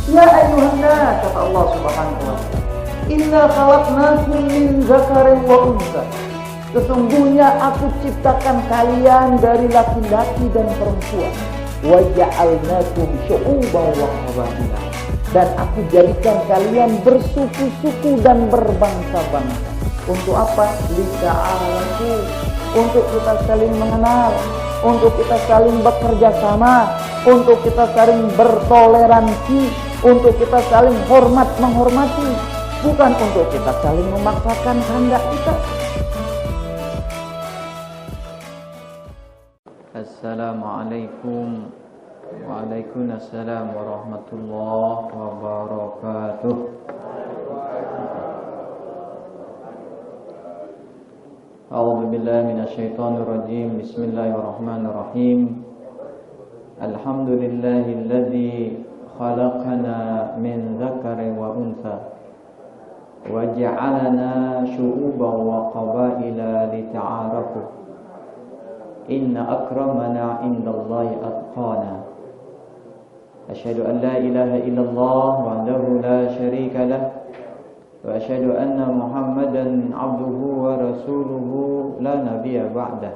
Ya ayuhan nas, kata Allah Subhanahu wa ta'ala, inna khalaqnakum min dzakarin wa untha. Sesungguhnya aku ciptakan kalian dari laki-laki dan perempuan. Wa ja'alnakum syu'uban wa qabaila. Dan aku jadikan kalian bersuku-suku dan berbangsa-bangsa. Untuk apa? Lita'arafu. Untuk kita saling mengenal, untuk kita saling bekerja sama, untuk kita saling bertoleransi, untuk kita saling menghormati, bukan untuk kita saling memaksakan kehendak kita. Assalamualaikum. Waalaikumsalam warahmatullahi wabarakatuh. A'udzu billahi minasyaitonir rajim. Bismillahirrahmanirrahim. Alhamdulillahilladzi khalaqana min dzakarin wa untha wa ja'alana syu'uban wa qabaila lita'arafu. Inna akramana indallahi atqana. Asyhadu an la ilaha illallah wahdahu la syarika lah wa asyhadu anna Muhammadan abduhu wa rasuluhu la nabiyya ba'dah.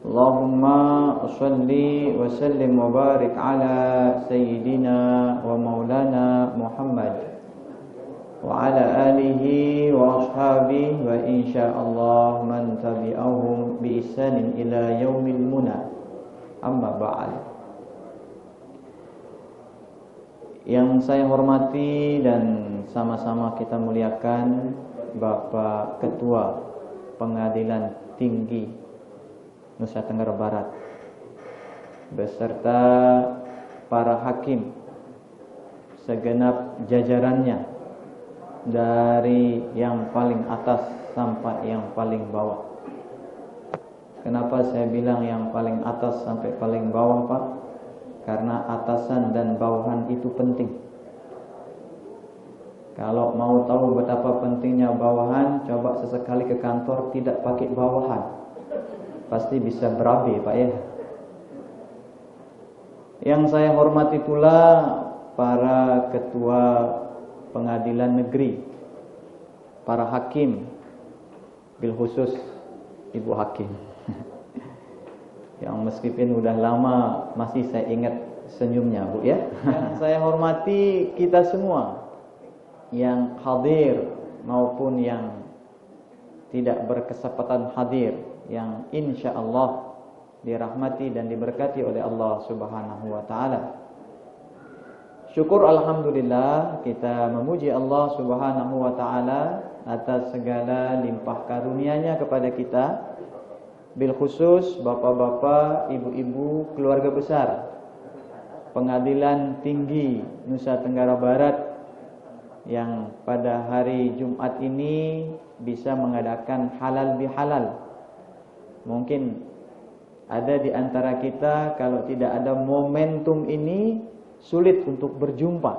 Allahumma shalli wa sallim wa barik ala sayyidina wa maulana Muhammad wa ala alihi wa ashabihi wa insyaallah man tabi'ahum bi ihsanin ila yaumil muna. Amma ba'd. Yang saya hormati dan sama-sama kita muliakan Bapak Ketua Pengadilan Tinggi Nusa Tenggara Barat beserta para hakim segenap jajarannya dari yang paling atas sampai yang paling bawah. Kenapa saya bilang yang paling atas sampai paling bawah, Pak? Karena atasan dan bawahan itu penting. Kalau mau tahu betapa pentingnya bawahan, coba sesekali ke kantor tidak pakai bawahan. Pasti bisa berabe, Pak ya. Yang saya hormati pula para ketua pengadilan negeri, para hakim, bil khusus Ibu Hakim. Yang meskipun udah lama masih saya ingat senyumnya, Bu ya. Yang saya hormati kita semua yang hadir maupun yang tidak berkesempatan hadir, yang insyaallah dirahmati dan diberkati oleh Allah Subhanahu wa taala. Syukur alhamdulillah, kita memuji Allah Subhanahu wa taala atas segala limpah karunia-Nya kepada kita. Bil khusus bapak-bapak, ibu-ibu, keluarga besar Pengadilan Tinggi Nusa Tenggara Barat yang pada hari Jumat ini bisa mengadakan halal bihalal. Mungkin ada di antara kita kalau tidak ada momentum ini sulit untuk berjumpa,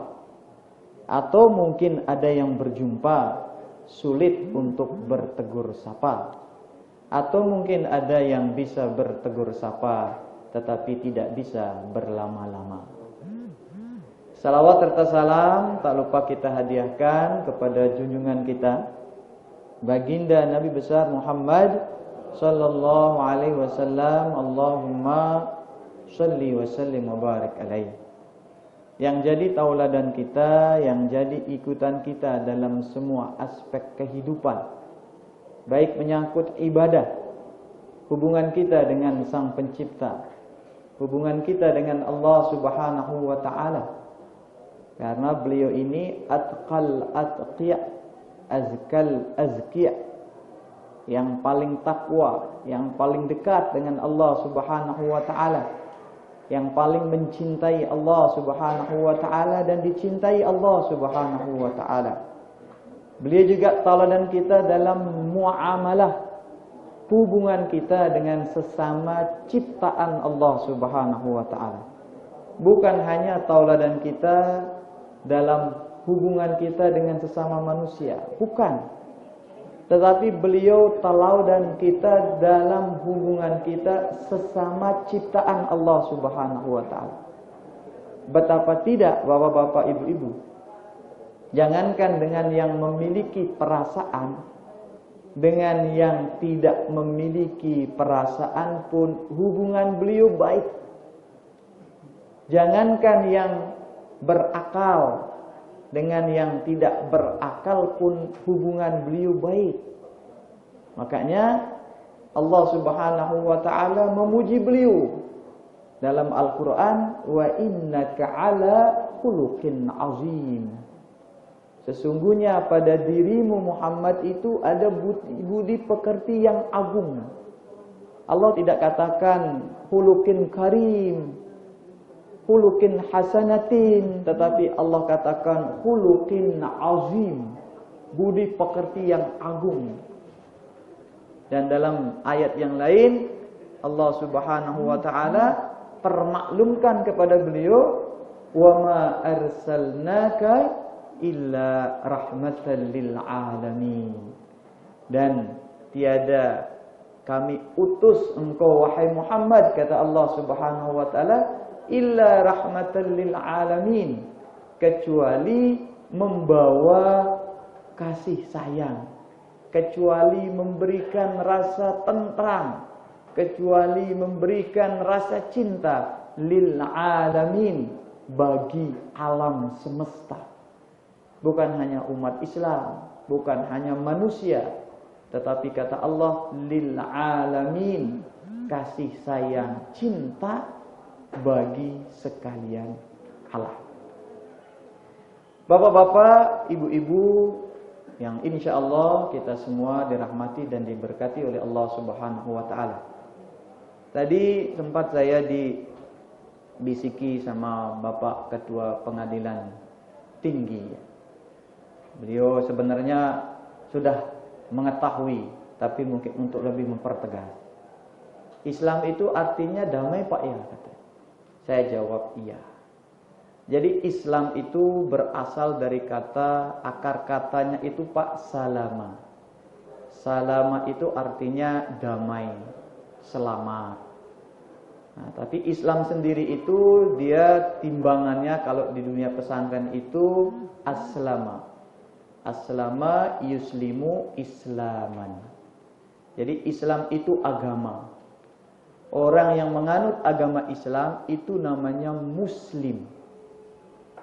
atau mungkin ada yang berjumpa sulit untuk bertegur sapa, atau mungkin ada yang bisa bertegur sapa tetapi tidak bisa berlama-lama. Salawat serta salam tak lupa kita hadiahkan kepada junjungan kita baginda Nabi besar Muhammad sallallahu alaihi wasallam. Allahumma shalli wa sallim wa barik alaihi. Yang jadi tauladan kita, yang jadi ikutan kita dalam semua aspek kehidupan, baik menyangkut ibadah, hubungan kita dengan Sang Pencipta, hubungan kita dengan Allah Subhanahu wa taala. Karena beliau ini atqal atqiya, azkal azkiya, yang paling takwa, yang paling dekat dengan Allah Subhanahu wa taala, yang paling mencintai Allah Subhanahu wa taala dan dicintai Allah Subhanahu wa taala. Beliau juga tauladan kita dalam muamalah, hubungan kita dengan sesama ciptaan Allah Subhanahu wa taala. Bukan hanya tauladan kita dalam hubungan kita dengan sesama manusia, bukan. Tetapi beliau tauladan kita dalam hubungan kita sesama ciptaan Allah Subhanahu wa taala. betapa tidak bapak-bapak, ibu-ibu, jangankan dengan yang memiliki perasaan, dengan yang tidak memiliki perasaan pun hubungan beliau baik. Jangankan yang berakal, dengan yang tidak berakal pun hubungan beliau baik. Makanya Allah Subhanahu wa taala memuji beliau dalam Al-Qur'an, wa innaka ala khuluqin azim. Sesungguhnya pada dirimu Muhammad itu ada budi pekerti yang agung. Allah tidak katakan khuluqin karim, khuluqin hasanatin, tetapi Allah katakan khuluqin azim, budi pekerti yang agung. Dan dalam ayat yang lain Allah Subhanahu wa taala permaklumkan kepada beliau, wa ma arsalnaka illa rahmatan lil alamin. Dan tiada kami utus engkau wahai Muhammad, kata Allah Subhanahu wa taala, illa rahmatan lil alamin, kecuali membawa kasih sayang, kecuali memberikan rasa tentram, kecuali memberikan rasa cinta lil alamin, bagi alam semesta. Bukan hanya umat Islam, bukan hanya manusia, tetapi kata Allah lil alamin, kasih sayang cinta bagi sekalian alam. Bapak-bapak, ibu-ibu yang insyaallah kita semua dirahmati dan diberkati oleh Allah Subhanahu wa taala. Tadi sempat saya dibisiki sama Bapak Ketua Pengadilan Tinggi. Beliau sebenarnya sudah mengetahui, tapi mungkin untuk lebih mempertegas. Islam itu artinya damai, Pak, ya, kata. Saya jawab iya. Jadi Islam itu berasal dari kata, akar katanya itu Pak, salama. Salama itu artinya damai, selamat. Nah, tapi Islam sendiri itu dia timbangannya kalau di dunia pesantren itu aslama. Aslama yuslimu islaman. Jadi Islam itu agama. Orang yang menganut agama Islam itu namanya muslim.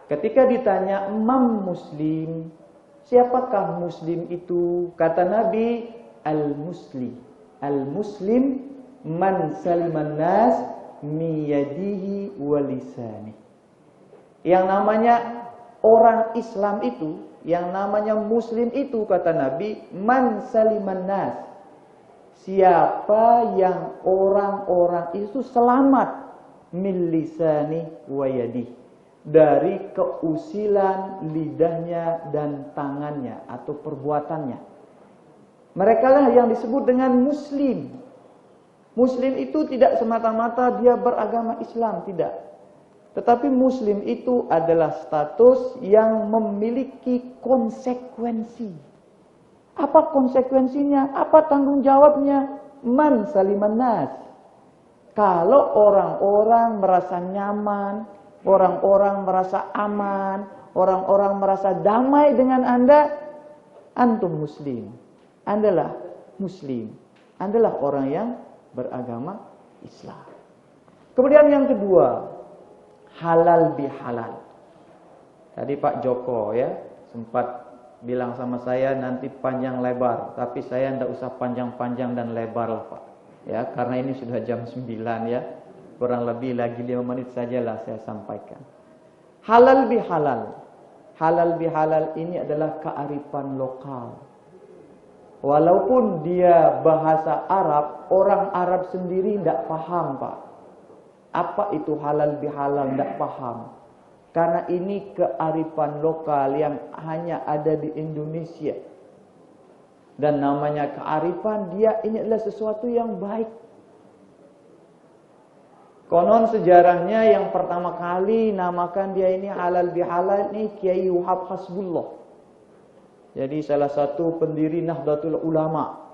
Ketika ditanya man muslim, siapakah muslim itu? Kata Nabi, al-muslim. Al-muslim man saliman nas miyadihi walisani. Yang namanya orang Islam itu, yang namanya muslim itu, kata Nabi, man saliman nas, siapa yang orang-orang itu selamat min lisani wa yadi, dari keusilan lidahnya dan tangannya atau perbuatannya. Mereka lah yang disebut dengan muslim. Muslim itu tidak semata-mata dia beragama Islam, tidak. Tetapi muslim itu adalah status yang memiliki konsekuensi. Apa konsekuensinya? Apa tanggung jawabnya? Man saliman nas. Kalau orang-orang merasa nyaman, orang-orang merasa aman, orang-orang merasa damai dengan Anda, antum muslim. Andalah muslim. Andalah orang yang beragama Islam. Kemudian yang kedua, halal bihalal. Tadi Pak Joko ya sempat bilang sama saya nanti panjang lebar, tapi saya tidak usah panjang-panjang dan lebar lah Pak. Ya, karena ini sudah jam 9 ya. Kurang lebih lagi 5 menit sajalah saya sampaikan. Halal bihalal. Halal bihalal ini adalah kearifan lokal. Walaupun dia bahasa Arab, orang Arab sendiri tidak paham, Pak. Apa itu halal bihalal, tidak paham. Karena ini kearifan lokal yang hanya ada di Indonesia. Dan namanya kearifan, dia ini adalah sesuatu yang baik. Konon sejarahnya yang pertama kali namakan dia ini halal bihalal ini Kiai Wahab Hasbullah. Jadi salah satu pendiri Nahdlatul Ulama.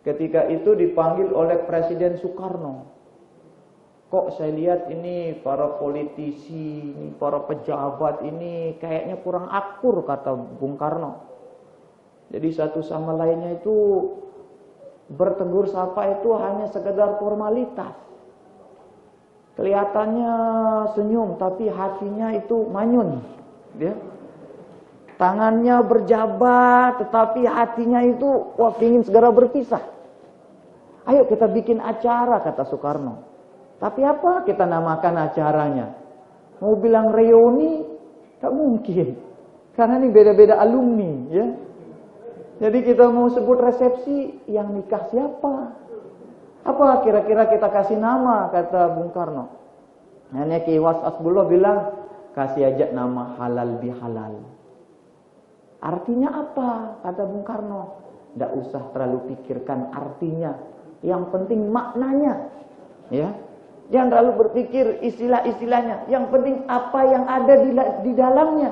Ketika itu dipanggil oleh Presiden Soekarno. kok saya lihat ini para politisi, ini para pejabat ini kayaknya kurang akur, kata Bung Karno. Jadi satu sama lainnya itu bertegur sapa itu hanya sekedar formalitas. Kelihatannya senyum tapi hatinya itu manyun, ya. Tangannya berjabat tetapi hatinya itu wah ingin segera berpisah. Ayo kita bikin acara, kata Soekarno. Tapi apa kita namakan acaranya? Mau bilang reuni? Tak mungkin. Karena ini beda-beda alumni, ya. Jadi kita mau sebut resepsi, yang nikah siapa? Apa kira-kira kita kasih nama, kata Bung Karno. Hanya Ki Was Asbullah bilang, kasih aja nama halal bihalal. Artinya apa? Kata Bung Karno. Tidak usah terlalu pikirkan artinya. Yang penting maknanya. Ya, jangan terlalu berpikir istilah-istilahnya. Yang penting apa yang ada di dalamnya.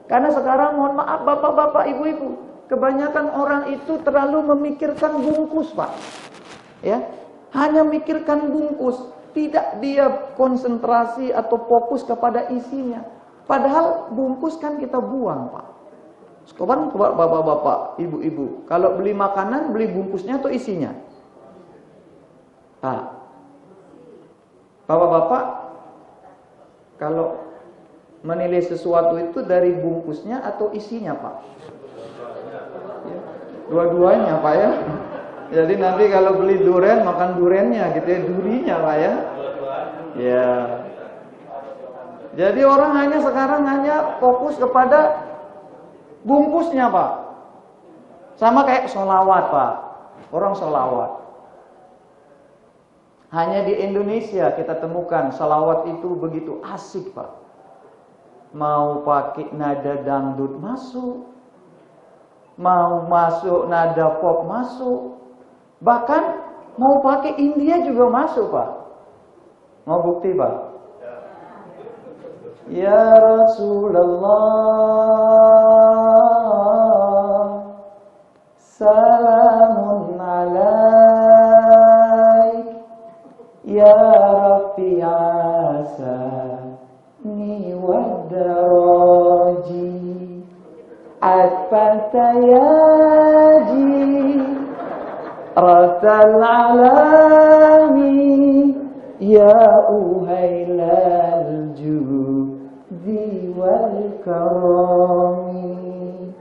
Karena sekarang mohon maaf bapak-bapak, ibu-ibu, kebanyakan orang itu terlalu memikirkan bungkus, Pak. Ya, hanya mikirkan bungkus, tidak dia konsentrasi atau fokus kepada isinya. Padahal bungkus kan kita buang, Pak. Sekarang bapak-bapak, ibu-ibu, kalau beli makanan, beli bungkusnya atau isinya? Nah, bapak-bapak, kalau menilai sesuatu itu dari bungkusnya atau isinya, Pak? Ya, dua-duanya, Pak, ya. Jadi nanti kalau beli durian, makan duriannya gitu ya, durinya, Pak, ya. Ya. Jadi orang sekarang hanya fokus kepada bungkusnya, Pak. Sama kayak sholawat, Pak. Orang sholawat. Hanya di Indonesia kita temukan sholawat itu begitu asik, Pak. Mau pakai nada dangdut masuk. Mau masuk nada pop masuk. Bahkan mau pakai India juga masuk, Pak. Mau bukti, Pak? Ya Rasulullah, salamun alaik, ya rafi'asani waddaraji, atfatayaji, rasal alami, ya uhailal judi wal karami,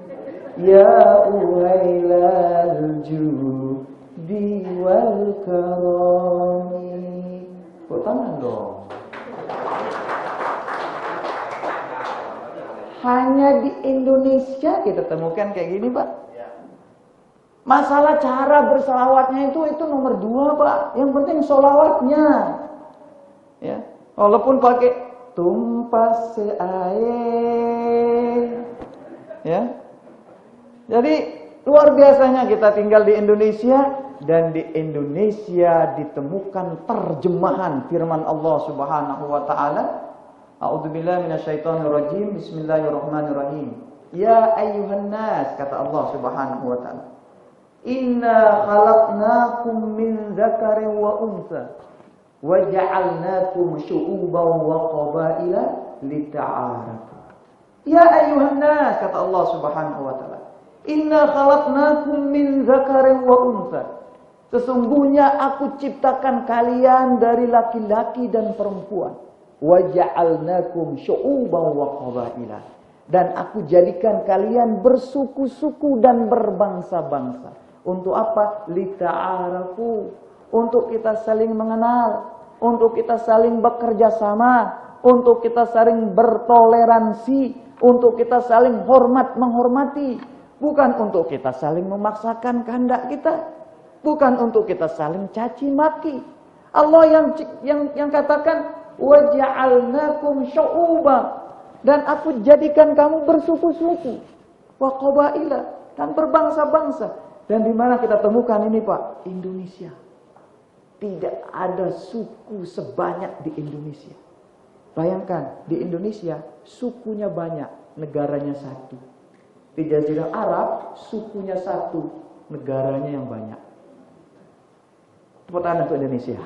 ya uhailal judi wal karami. Kok tangan dong. Hanya di Indonesia kita temukan kayak gini, Pak. Masalah cara bersalawatnya itu nomor 2, Pak. Yang penting sholawatnya. Ya, walaupun pakai tumpas air. Ya. Jadi luar biasanya kita tinggal di Indonesia, dan di Indonesia ditemukan terjemahan firman Allah Subhanahu wa taala. A'udzubillahi minasyaitonirrajim. Bismillahirrahmanirrahim. Ya ayyuhan nas, kata Allah Subhanahu wa taala. Inna khalaqnakum min dzakarin wa untha wa ja'alnakum syu'uban wa qabaila lita'arafu. Ya ayyuhan nas, kata Allah Subhanahu wa taala. Inna khalaqnakum min dzakarin wa untha. Sesungguhnya aku ciptakan kalian dari laki-laki dan perempuan. Wa ja'alnakum syu'uban wa qabaila. Dan aku jadikan kalian bersuku-suku dan berbangsa-bangsa. Untuk apa? Lita'arafu. Untuk kita saling mengenal. Untuk kita saling bekerja sama. Untuk kita saling bertoleransi. Untuk kita saling menghormati. Bukan untuk kita saling memaksakan kehendak kita. Bukan untuk kita saling caci maki. Allah yang katakan waja'alnakum syu'uba, dan aku jadikan kamu bersuku-suku, wa qabaila, dan berbangsa-bangsa. Dan di mana kita temukan ini, Pak? Indonesia. Tidak ada suku sebanyak di Indonesia. Bayangkan, di Indonesia sukunya banyak, negaranya satu. Di Jazirah Arab sukunya satu, negaranya yang banyak. Tepuk tangan untuk Indonesia.